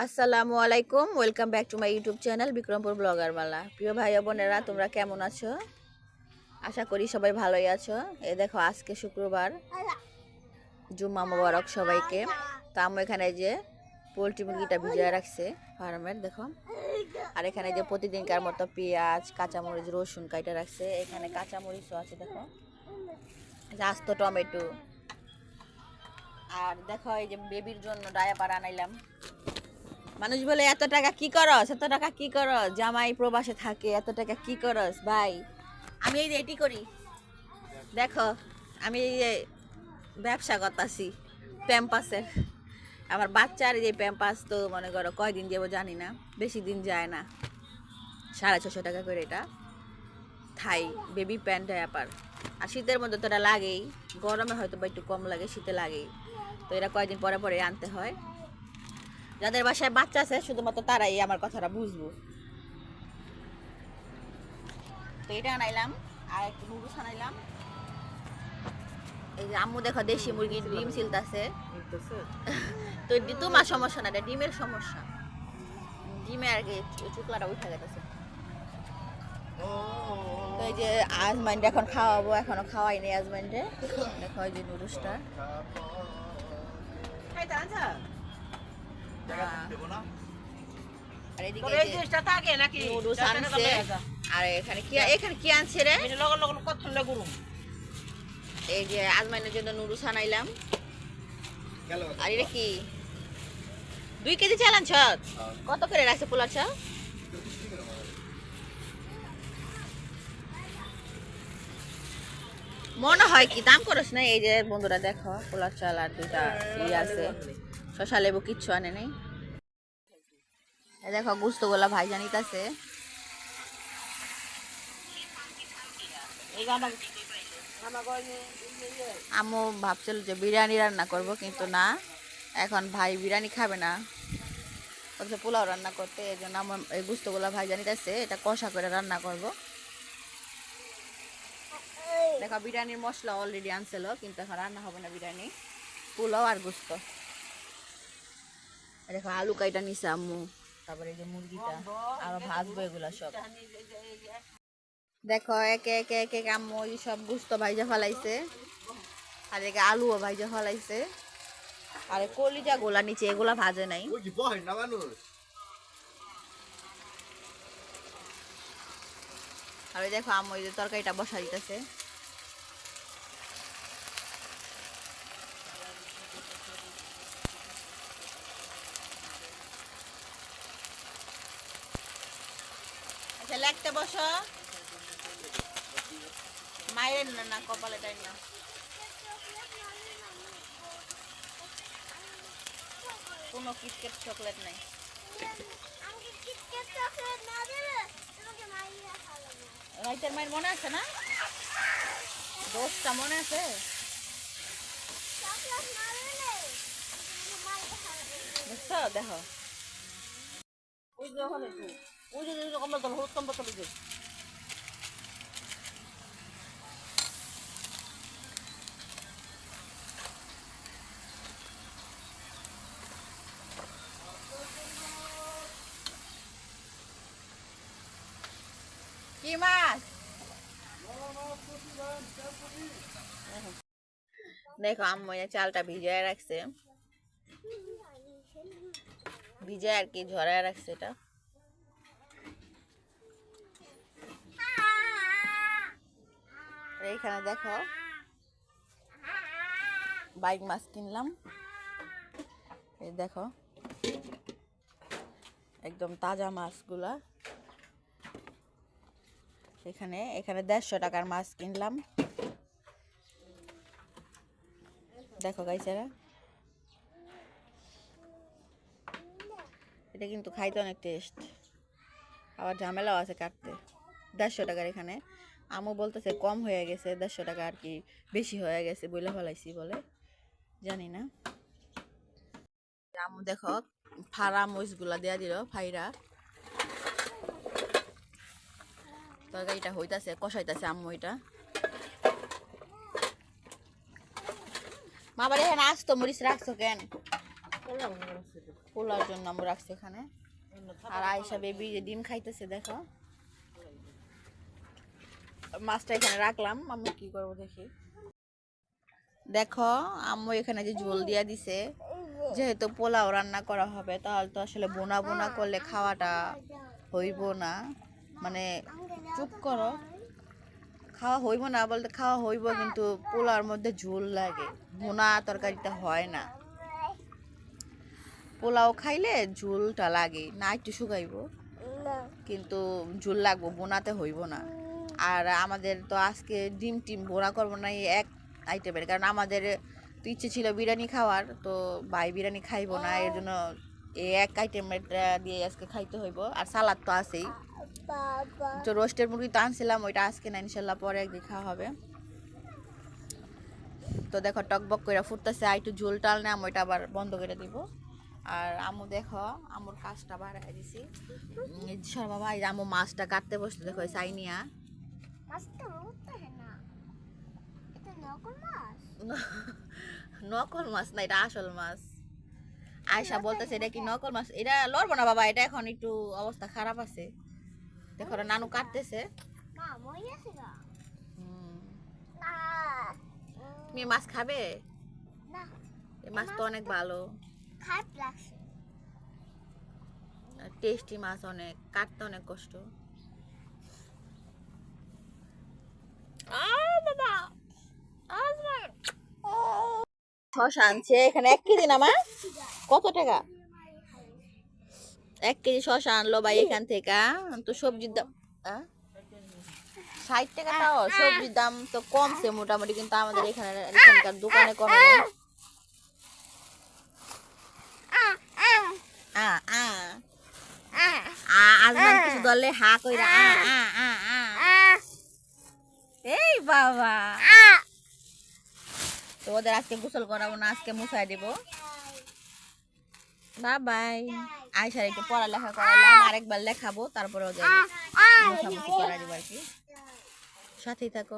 আসসালামু আলাইকুম, welcome back to my YouTube channel Bikrampur blogger Mala. প্রিয় ভাই বোনেরা, তোমরা কেমন আছো? আশা করি সবাই ভালোই আছো। এই দেখো, আজকে শুক্রবার, জুম্মা মোবারক সবাইকে। তা আমি এখানে যে পোলট্রি মুরগিটা ভিজিয়ে রাখছে ফার্মের, দেখো। আর এখানে যে প্রতিদিনকার মতো পেঁয়াজ, কাঁচামরিচ, রসুন কাইটা রাখছে। এখানে কাঁচামরিচও আছে, দেখো, আস্ত টমেটো। আর দেখো, এই যে বেবির জন্য ডায়াপার আনাইলাম। মানুষ বলে এত টাকা কি করস, এত টাকা কি করস, জামাই প্রবাসে থাকে, এত টাকা কি করস ভাই? আমি এই যে এটি করি, দেখো, আমি এই যে ব্যবসা করতেছি প্যাম্পাসের। আমার বাচ্চার যে প্যাম্পাস, তো মনে করো কয়দিন যাবো জানি না, বেশি দিন যায় না। 650 টাকা করে এটা, থাই বেবি প্যান্ট ডায়াপার। আর শীতের মধ্যে তো এটা লাগেই, গরমে হয়তো বা একটু কম লাগে, শীতে লাগেই। তো এটা কয়দিন পরে পরে আনতে হয়। যাদের বাসায় বাচ্চা আছে শুধুমাত্র তারাই আমার কথাটা বুঝবো। তো এটা আনাইলাম, আর একটু নুডলস আনাইলাম। এই যে আম্মু দেখো দেশি মুরগির ডিম ছিলতাছে। তো তোমার সমস্যা না, এটা ডিমের সমস্যা। ডিমে আর কি চুকলাটা উঠে গেছে। তো এই যে আজমাইনটা এখন খাওয়াবো, এখনো খাওয়াই নেই আজমাইনটা। দেখো এই যে নুডলসটা, আর এদিকে নুডলস আনছে। আর এখানে কি আনছে রে? এই যে আজমাইনের জন্য নুডলস আনাইলাম। আর এটা কি 2 কেজি চালান ছত? কত করে রাখছে পোলার চাল? মনে হয় কি দাম করস না? এই যে বন্ধুরা দেখো, পোলার চাল আর 2টা আছে, শশা লেবু কিচ্ছু আনে নেই। দেখো গুস্তগুলা ভাই জানিতাছে। আম্মু ভাবছিল যে বিরিয়ানি রান্না করব, কিন্তু না, এখন ভাই বিরিয়ানি খাবে না, বলছে পোলাও রান্না করতে। এই জন্য আমার এই গুস্তগুলা ভাই জানিতাছে এটা কষা করে রান্না করব। দেখো বিরিয়ানির মশলা অলরেডি আনছিল, কিন্তু এখন রান্না হবে না বিরিয়ানি, পোলাও আর গুস্ত। দেখো আলু কাইটা নিছে আম্মু, তারপরে এই যে মুরগিটা আরো ভাজবো এগুলা সব। দেখো একে একে একে আম্মু এই সব গুস্ত ভাইজা ফেলাইছে, আর একে আলুও ভাইজা ফেলাইছে। আর কলিজা গোলা নিচে, এগুলা ভাজে নাই। আর ওই দেখো আম্মু এই যে তরকারিটা বসা দিতেছে। আচ্ছা লেখতে বসো, মায়ের না কপালে টাইম না। কোনো কিটকেট চকলেট নাই। রাইতের মায়ের মনে আছে না? দোষটা মনে আছে? বুঝছো? দেখো ওই যে ওখানে, ওই যে কম্বল তোলো, হলুদ কম্বল তোলো যে। কি মাছ? দেখো আম্মু চালটা ভিজায় রাখছে, ভিজায় আর কি ঝরায় রাখছে এটা। এইখানে দেখো বাইক মাছ কিনলাম, এই দেখো একদম তাজা মাছগুলা। এখানে 150 টাকার মাছ কিনলাম। দেখো গাইছেরা, এটা কিন্তু খাইতে অনেক টেস্ট, আবার ঝামেলাও আছে কাটতে। 150 টাকার এখানে। আমু বলতেছে কম হয়ে গেছে, 150 টাকা আর কি বেশি হয়ে গেছে, বইলে ফেলাইছি বলে, জানি না। আমু দেখো ফাড়া মরিচগুলা দেয়া দিল ফাইরা। তরকারিটা হইতাছে, কষাইতাছে আম্মু। এটা মা বাড়ি এখানে আসতো মরিচ রাখছো কেন? পোলার জন্য আমরা রাখছি এখানে। আর আয়েশা বেবি যে ডিম খাইতেছে দেখো, মাছটা এখানে রাখলাম, আমি কি করবো দেখি। দেখো আম্মু এখানে যে ঝোল দিয়া দিছে, যেহেতু পোলাও রান্না করা হবে তাহলে তো আসলে বোনা বোনা করলে খাওয়াটা হইব না, মানে চুপ করো, খাওয়া হইব না বলতে খাওয়া হইব, কিন্তু পোলাওর মধ্যে ঝোল লাগে, বোনা তরকারিটা হয় না। পোলাও খাইলে ঝোলটা লাগে না, একটু শুকাইব কিন্তু ঝোল লাগবো, বোনাতে হইব না। আর আমাদের তো আজকে ডিম টিম বোনা করবো না, এই এক আইটেমের, কারণ আমাদের তো ইচ্ছে ছিল বিরিয়ানি খাওয়ার, তো ভাই বিরিয়ানি খাইবো না, এর জন্য এই এক আইটেমের দিয়ে আজকে খাইতে হইব। আর সালাদ তো আছেই, তো রোস্টের মুরগি তো আনছিলাম, ওইটা আজকে না ইনশাল্লাহ পরে একদিন খাওয়া হবে। তো দেখো টকবক করে ফুটতেছে, আর একটু ঝোল টাল না ওইটা আবার বন্ধ করে দিব। আর আম্মু দেখো আম্মুর কাজটা বাড়াই দিছি, সর বাবা, এই আম্মু মাছটা কাটতে বসতে দেখো সাইনিয়া। নকল মাছ না, এটা আসল মাছ। আয়শা বলতেছে এটা কি নকল মাছ, এটা লড়বো না বাবা, এটা এখন একটু অবস্থা খারাপ আছে, দেখো নানু কাটতেছে। তুমি মাছ খাবে? এই মাছ তো অনেক ভালো, টেস্টি মাছ, অনেক কাটতে অনেক কষ্ট। শশা আনছে এখানে 1 কেজি না মা? কত টাকা? 1 কেজি শশা আনলো ভাই এখান থেকে। তো সবজির দাম 60 টাকা, তাও সবজির দাম তো কমছে মোটামুটি, কিন্তু আমাদের এখানকার দোকানে কমে নাই। আজমান কিছু দলে হা কইরা এই বাবা, তো ওদের আজকে গোসল করাবো না, আজকে মুছাই দেব। বাই, আয়শার একটু পড়ালেখা করালাম, আরেকবার লেখাবো, তারপরে ওদের মুছামুছি করা দিব আর কি। সাথেই থাকো।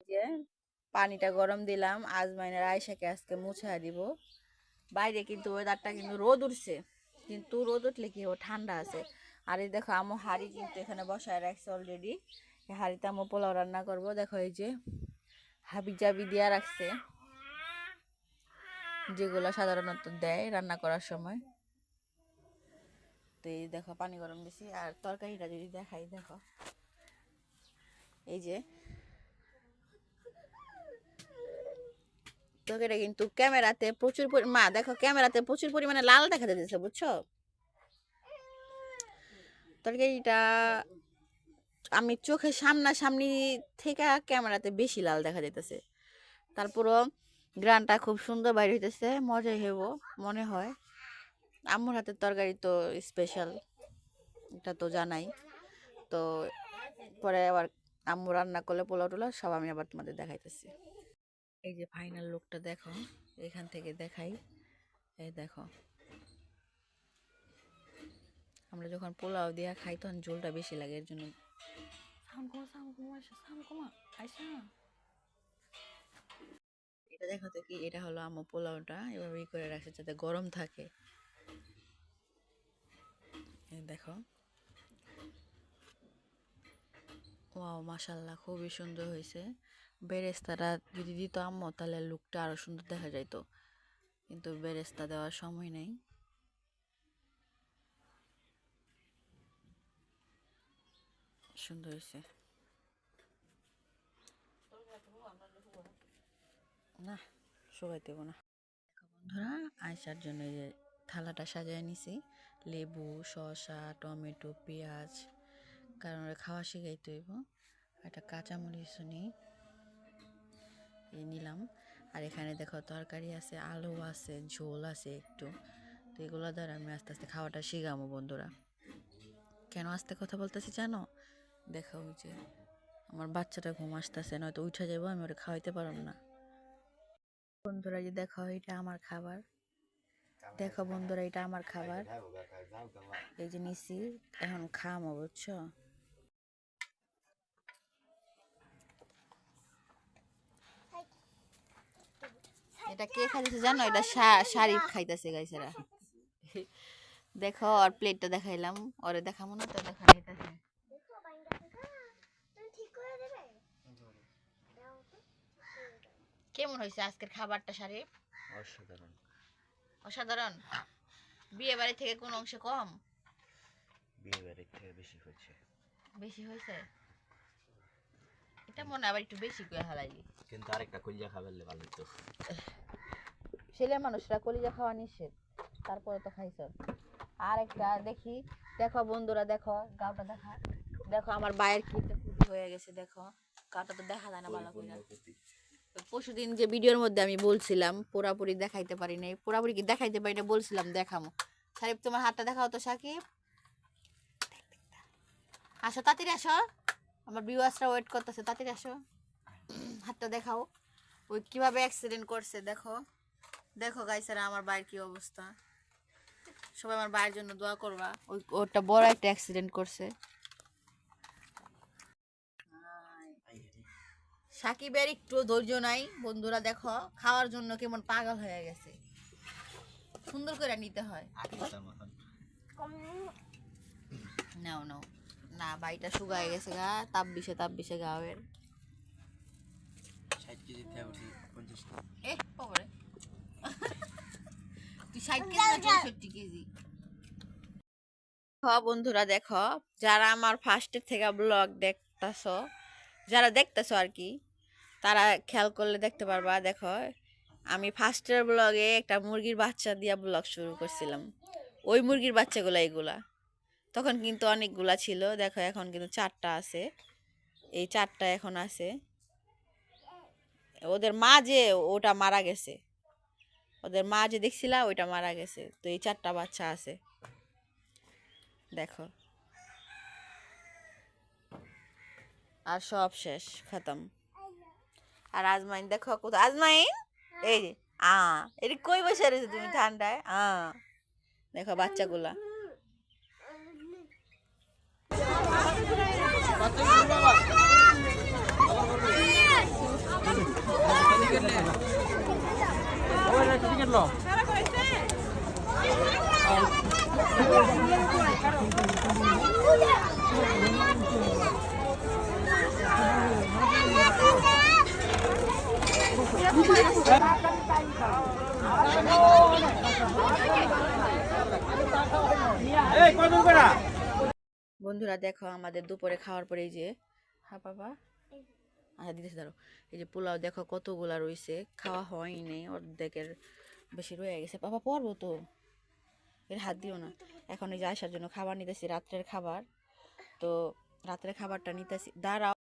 যে পানিটা গরম দিলাম, আজমাইনের আয়শাকে আজকে মুছাই দিব। বাইরে কিন্তু ওয়েদারটা কিন্তু রোদ উঠছে, কিন্তু রোদ উঠলে কি ও ঠান্ডা আছে। আর এই দেখো আমু হাঁড়ি কিন্তু এখানে বসায় রাখছে অলরেডি, এই হাঁড়িতে আমু পোলাও রান্না করব। দেখো এই যে হাবি জাবি দিয়া রাখছে, যেগুলো সাধারণত দেয় রান্না করার সময়। তো এই দেখো পানি গরম দিছি। আর তরকারিটা যদি দেখাই, দেখো এই যে তরকারিটা কিন্তু ক্যামেরাতে প্রচুর মা দেখো ক্যামেরাতে প্রচুর পরিমাণে লাল দেখা যাচ্ছে, বুঝছো? তরকারিটা আমি চোখের সামনাসামনি থেকে ক্যামেরাতে বেশি লাল দেখা যাইতেছে, তারপরও গ্রানটা খুব সুন্দর বাইরে হইতেছে, মজাই হইব মনে হয়। আম্মুর হাতের তরকারি তো স্পেশাল, এটা তো জানাই। তো পরে আবার আম্মু রান্না করলে পোলাও টোলা সব আমি আবার তোমাদের দেখাইতেছি। এই যে ফাইনাল লুকটা দেখো, এখান থেকে দেখাই। এই দেখো আমরা যখন পোলাও দিয়া খাই তখন ঝোলটা বেশি লাগে, এর জন্য এটা দেখো তো কি, এটা হলো আম্মু পোলাওটা এভাবে করে রাখছে যাতে গরম থাকে। দেখো ওয়াও মাশাল্লাহ, খুবই সুন্দর হয়েছে। বেরেস্তাটা যদি দিত আম্মু তাহলে লুকটা আরো সুন্দর দেখা যাইতো, কিন্তু বেরেস্তা দেওয়ার সময় নেই। সুন্দর হয়েছে না, শুকাই দেবো না। বন্ধুরা আয়সার জন্য এই যে থালাটা সাজিয়ে নিছি, লেবু, শসা, টমেটো, পেঁয়াজ, কারণ ওরা খাওয়া শিখাইতে হইব। একটা কাঁচামরিচ নিই, এই নিলাম। আর এখানে দেখো তরকারি আছে, আলু আছে, ঝোল আছে একটু। তো এগুলো দ্বারা আমি আস্তে আস্তে খাওয়াটা শিখাবো বন্ধুরা। কেন আস্তে কথা বলতেছি জানো? দেখো ওই যে আমার বাচ্চাটা ঘুম আসতেছে, নয়তো উঠে যাবো, আমি ওরা খাওয়াইতে পারব না। বন্ধুরা যে দেখো এটা আমার খাবার, দেখো বন্ধুরা এটা আমার খাবার, এই যে নিছি, এখন খামো বুঝছো। এটা কে খাইতেছে জানো? এটা শারিফ খাইতেছে গাইছেরা। দেখো আর প্লেটটা দেখাইলাম, ওরে দেখাবো না তো দেখা যাইতেছে। কেমন হয়েছে আজকের খাবারটা শারিফ? অসাধারণ। অসাধারণ। বিয়ে বাড়ি থেকে কোন অংশে কম? বিয়ে বাড়ির থেকে বেশি হয়েছে। বেশি হয়েছে? এটা মনে আবার একটু বেশি করে হালাইলি। কিন্তু আরেকটা কলিজা খাবার ভালো তো। ছেলে মানুষরা কলিজা খাওয়া নিষেধ, তারপরে তো খাইছ। আর একটা দেখি, দেখো বন্ধুরা দেখো গাওটা দেখা, দেখো আমার বাইরের কি একটা ক্ষতি হয়ে গেছে। দেখো গাওটা তো দেখা যায় না ভালো করে। পরশুদিন যে ভিডিওর মধ্যে আমি বলছিলাম পুরাপুরি দেখাইতে পারি নাই, পুরাপুরি কি দেখাইতে পারি না বলছিলাম দেখামো। সাকিব তোমার হাতটা দেখাও তো সাকিব, আসো তাড়াতাড়ি আসো, আমার ভিউয়ার্সরা ওয়েট করতেছে, তাড়াতাড়ি আসো, হাতটা দেখাও। ওই কিভাবে অ্যাক্সিডেন্ট করছে দেখো, দেখো গাইসারা আমার বাইরের কি অবস্থা। সবাই আমার বাইরের জন্য দোয়া করবা, ওই ওটা বড় একটা অ্যাক্সিডেন্ট করছে। সাকিবের একটু ধৈর্য নাই বন্ধুরা, দেখো খাওয়ার জন্য কেমন পাগল হয়ে গেছে। সুন্দর করে নিতে হয়। নাও নাও না, বাড়িটা শুকায় গেছে গা, তাপ বিষে গাওয়ের। 60 কেজি থেকে উঠি 50 কেজি। এ পরে তুই 60 কেজি না 64 কেজি? বন্ধুরা দেখো, যারা আমার ফার্স্টের থেকে ব্লগ দেখতেছো, যারা দেখতেছো আর কি, তারা খেয়াল করলে দেখতে পারবা। দেখো আমি ফার্স্টের ব্লগে একটা মুরগির বাচ্চা দিয়া ব্লগ শুরু করছিলাম, ওই মুরগির বাচ্চাগুলা এগুলা। তখন কিন্তু অনেকগুলা ছিল, দেখো এখন কিন্তু 4টা আছে, এই 4টা এখন আছে। ওদের মা যে ওটা মারা গেছে, ওদের মা যে দেখছিলা ওইটা মারা গেছে, তো এই 4টা বাচ্চা আছে দেখো। আর সব শেষ খতম। আর আজমাইন দেখো কোথায়, আজমাইন এই যে এটা কই বসে রয়েছে তুমি ঠান্ডায়। দেখো বাচ্চাগুলা। বন্ধুরা দেখো আমাদের দুপুরে খাওয়ার পরে এই যে বাবা আচ্ছা দিতেছে ধরো, এই যে পোলাও দেখো কতগুলা রয়েছে, খাওয়া হয়নি, অর্ধেকের বেশি রয়ে গেছে। বাবা পড়বো তো, এর হাত দিও না। এখন এই যে আসার জন্য খাবার নিতেছি, রাত্রের খাবার। তো রাত্রের খাবারটা নিতেছি, দাঁড়াও।